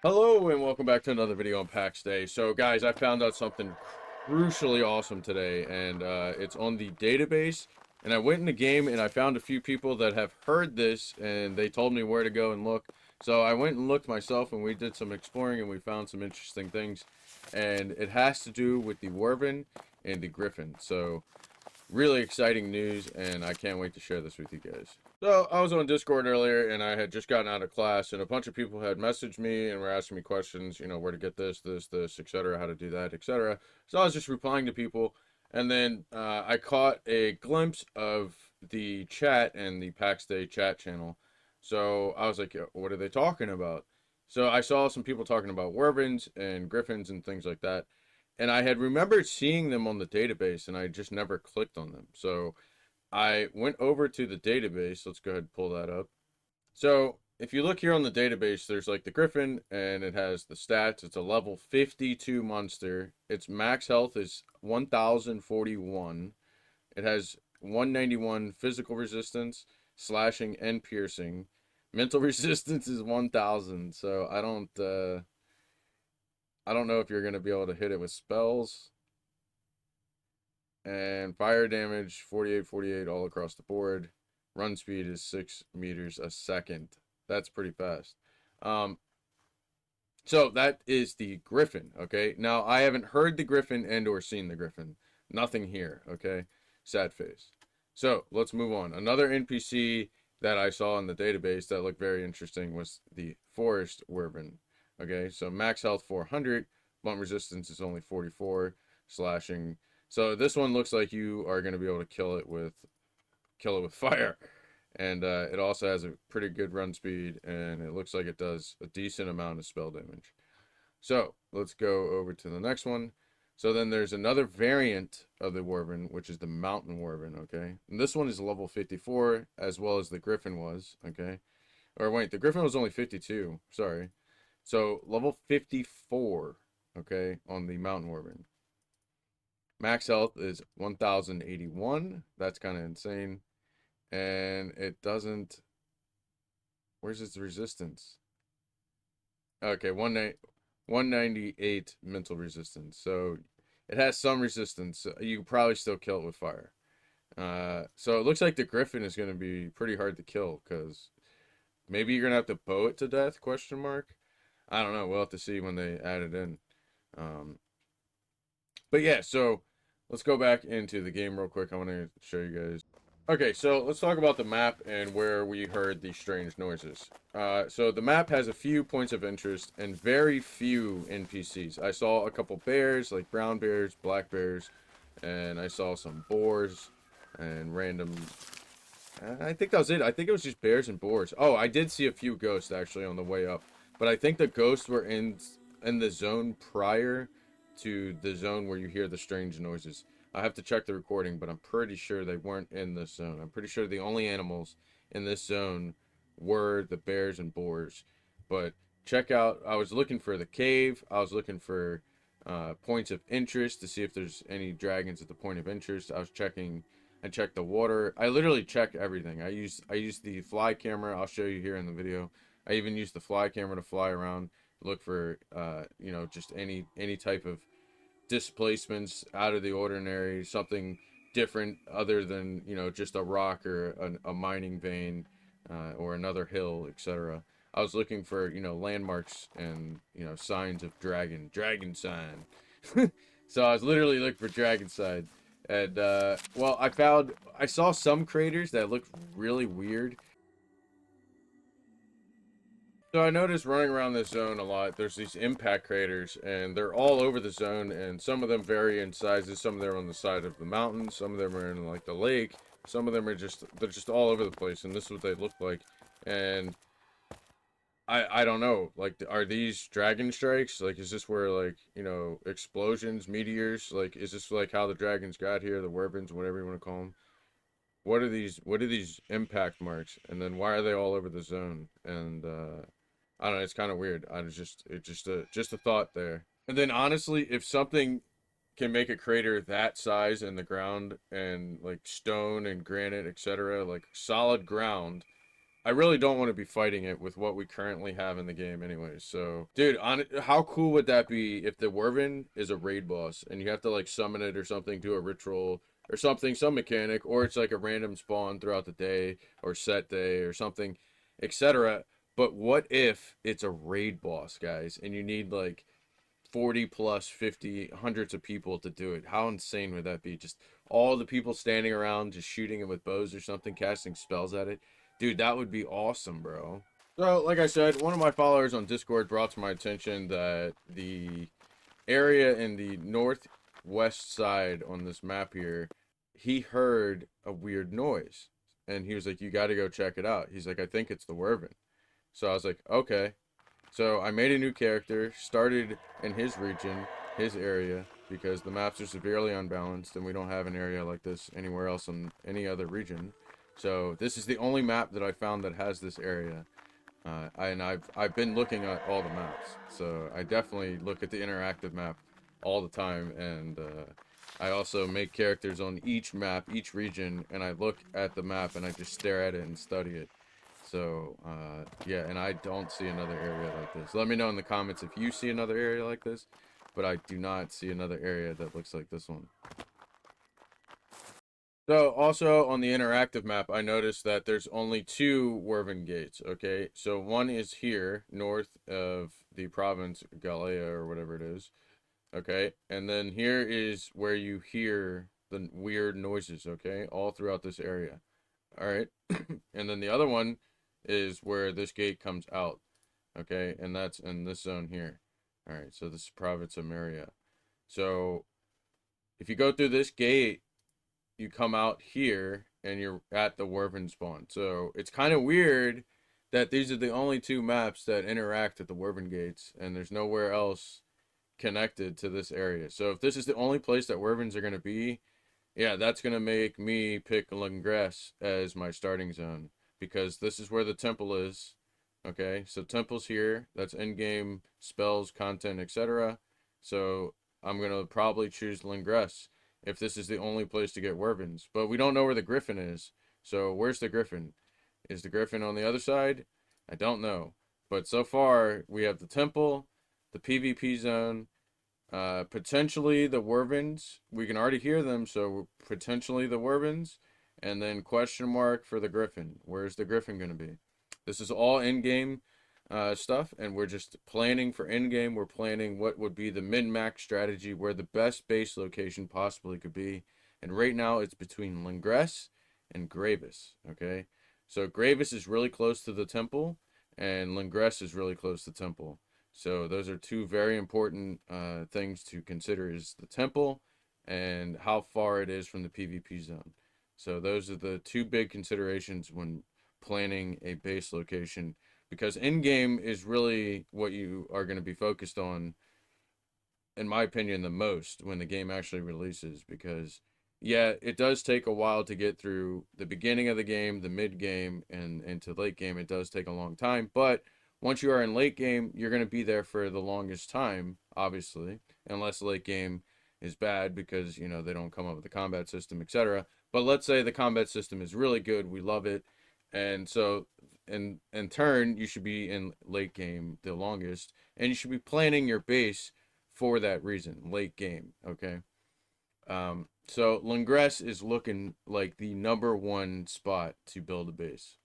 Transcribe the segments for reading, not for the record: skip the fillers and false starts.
Hello and welcome back to another video on Pax Day. So guys, I found out something crucially awesome today, and it's on the database. And I went in the game and I found a few people that have heard this, and they told me where to go and look. So I went and looked myself, and we did some exploring, and we found some interesting things. And it has to do with the Wyvern and the Griffin. So really exciting news, and I can't wait to share this with you guys. So I was on Discord earlier, and I had just gotten out of class, and a bunch of people had messaged me and were asking me questions, where to get this, etc., how to do that, etc. So I was just replying to people, and then I caught a glimpse of the chat and the Pax Day chat channel. So I was like, what are they talking about? So I saw some people talking about Wyverns and Griffins and things like that. And I had remembered seeing them on the database, and I just never clicked on them. So I went over to the database. Let's go ahead and pull that up. So if you look here on the database, there's like the Griffin, and it has the stats. It's a level 52 monster. Its max health is 1041. It has 191 physical resistance, slashing, and piercing. Mental resistance is 1000. So I don't know if you're gonna be able to hit it with spells. And fire damage 48 all across the board. Run speed is 6 meters a second. That's pretty fast. Um, so that is the Griffin. Okay. Now I haven't heard the Griffin and or seen the Griffin. Nothing here. Okay. Sad face. So let's move on. Another NPC that I saw in the database that looked very interesting was the Forest Wyvern. Okay. So max health 400. Blunt resistance is only 44. Slashing. So this one looks like you are going to be able to kill it with fire. And it also has a pretty good run speed, and it looks like it does a decent amount of spell damage. So let's go over to the next one. So then there's another variant of the Wyvern, which is the Mountain Wyvern, okay? And this one is level 54, as well as the Griffin was, okay? Or wait, the Griffin was only 52, sorry. So level 54, okay, on the Mountain Wyvern. Max health is 1081. That's kind of insane. And it doesn't. Where's its resistance? Okay, 198 mental resistance. So it has some resistance. You could probably still kill it with fire. So it looks like the Griffin is going to be pretty hard to kill because maybe you're going to have to bow it to death, question mark. I don't know. We'll have to see when they add it in. Um, but yeah, so let's go back into the game real quick. I want to show you guys. Okay, so let's talk about the map and where we heard these strange noises. So the map has a few points of interest and very few NPCs. I saw a couple bears, like brown bears, black bears, and I saw some boars and random. I think that was it. I think it was just bears and boars. Oh, I did see a few ghosts actually on the way up, but I think the ghosts were in the zone prior to the zone where you hear the strange noises. I have to check the recording, but I'm pretty sure they weren't in this zone. I'm pretty sure the only animals in this zone were the bears and boars. But check out, I was looking for the cave. I was looking for points of interest to see if there's any dragons at the point of interest. I checked the water. I literally check everything. I use the fly camera. I'll show you here in the video. I even use the fly camera to fly around, look for just any type of displacements out of the ordinary, something different other than just a rock or a mining vein or another hill, etc. I was looking for landmarks and signs of dragon sign. So I was literally looking for dragon sign, and well, I saw some craters that looked really weird. So I noticed running around this zone a lot, there's these impact craters, and they're all over the zone, and some of them vary in sizes. Some of them are on the side of the mountain, some of them are in like the lake, some of them are they're just all over the place, and this is what they look like. And I don't know, like, are these dragon strikes? Like, is this where, like, explosions, meteors, like, is this like how the dragons got here, the Wyverns, whatever you want to call them? What are these impact marks, and then why are they all over the zone? And I don't know, it's kind of weird. It's just a thought there. And then honestly, if something can make a crater that size in the ground and like stone and granite, etc., like solid ground, I really don't want to be fighting it with what we currently have in the game anyways. So, dude, how cool would that be if the Wyvern is a raid boss and you have to like summon it or something, do a ritual or something, some mechanic, or it's like a random spawn throughout the day or set day or something, etc. But what if it's a raid boss, guys, and you need like 40 plus 50 hundreds of people to do it? How insane would that be? Just all the people standing around just shooting it with bows or something, casting spells at it. Dude, that would be awesome, bro. So like I said, one of my followers on Discord brought to my attention that the area in the northwest side on this map here, he heard a weird noise and he was like, you got to go check it out. He's like, I think it's the Wyvern. So I was like, okay. So I made a new character, started in his region, his area, because the maps are severely unbalanced and we don't have an area like this anywhere else in any other region. So this is the only map that I found that has this area. And I've been looking at all the maps. So I definitely look at the interactive map all the time, and I also make characters on each map, each region, and I look at the map and I just stare at it and study it. So, yeah, and I don't see another area like this. Let me know in the comments if you see another area like this, but I do not see another area that looks like this one. So, also on the interactive map, I noticed that there's only two Wyvern gates, okay? So, one is here, north of the province, Galea, or whatever it is, okay? And then here is where you hear the weird noises, okay? All throughout this area, all right? And then the other one is where this gate comes out, okay? And that's in this zone here. All right, so this is province of Maria. So if you go through this gate, you come out here and you're at the Wyvern spawn. So it's kind of weird that these are the only two maps that interact at the Wyvern gates, and there's nowhere else connected to this area. So if this is the only place that Wyverns are going to be, yeah, that's going to make me pick Langres as my starting zone, because this is where the temple is. Okay, so temple's here. That's in-game spells, content, etc. So I'm going to probably choose Langres if this is the only place to get Wyverns. But we don't know where the Griffin is. So where's the Griffin? Is the Griffin on the other side? I don't know. But so far, we have the temple, the PvP zone, potentially the Wyverns. We can already hear them, so potentially the Wyverns. And then question mark for the Griffin. Where's the Griffin going to be? This is all in-game stuff, and we're just planning for in-game. We're planning what would be the min-max strategy, where the best base location possibly could be. And right now, it's between Langres and Gravis, okay? So Gravis is really close to the temple, and Langres is really close to the temple. So those are two very important things to consider, is the temple and how far it is from the PvP zone. So those are the two big considerations when planning a base location, because in-game is really what you are going to be focused on, in my opinion, the most when the game actually releases. Because yeah, it does take a while to get through the beginning of the game, the mid game, and into late game. It does take a long time, but once you are in late game, you're going to be there for the longest time, obviously, unless late game is bad because, you know, they don't come up with the combat system, etc. But let's say the combat system is really good, we love it, and so in turn, you should be in late game the longest, and you should be planning your base for that reason, late game, okay? So Langres is looking like the #1 spot to build a base,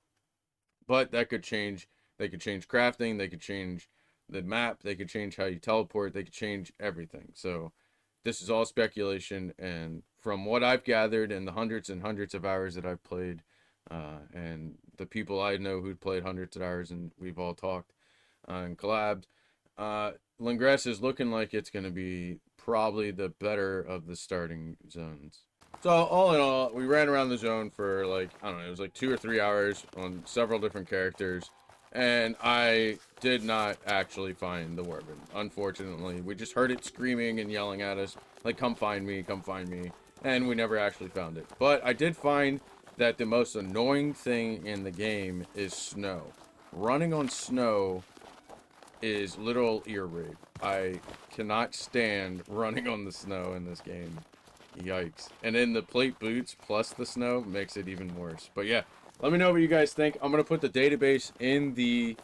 but that could change. They could change crafting, they could change the map, they could change how you teleport, they could change everything. So this is all speculation, and from what I've gathered in the hundreds and hundreds of hours that I've played, and the people I know who played hundreds of hours, and we've all talked and collabed, Langres is looking like it's going to be probably the better of the starting zones. So all in all, we ran around the zone for like, I don't know, it was like 2 or 3 hours on several different characters, and I did not actually find the Wyvern, unfortunately. We just heard it screaming and yelling at us, like, come find me, and we never actually found it. But I did find that the most annoying thing in the game is snow. Running on snow is literal ear rape. I cannot stand running on the snow in this game. Yikes. And then the plate boots plus the snow makes it even worse. But yeah, Let me know what you guys think. I'm going to put the database in the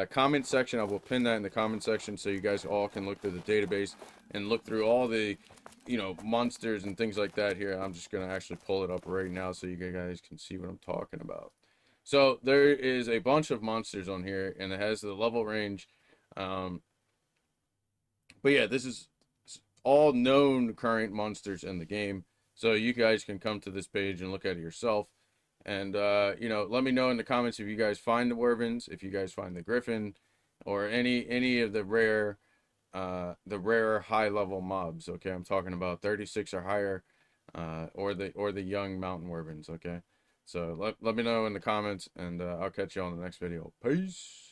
comment section. I will pin that in the comment section so you guys all can look through the database and look through all the, monsters and things like that here. I'm just going to actually pull it up right now so you guys can see what I'm talking about. So there is a bunch of monsters on here, and it has the level range. But yeah, this is all known current monsters in the game. So you guys can come to this page and look at it yourself. And, let me know in the comments if you guys find the Wyverns, if you guys find the Griffin, or any of the rare high level mobs. Okay, I'm talking about 36 or higher, or the young mountain Wyverns. Okay, so let me know in the comments, and I'll catch you on the next video. Peace.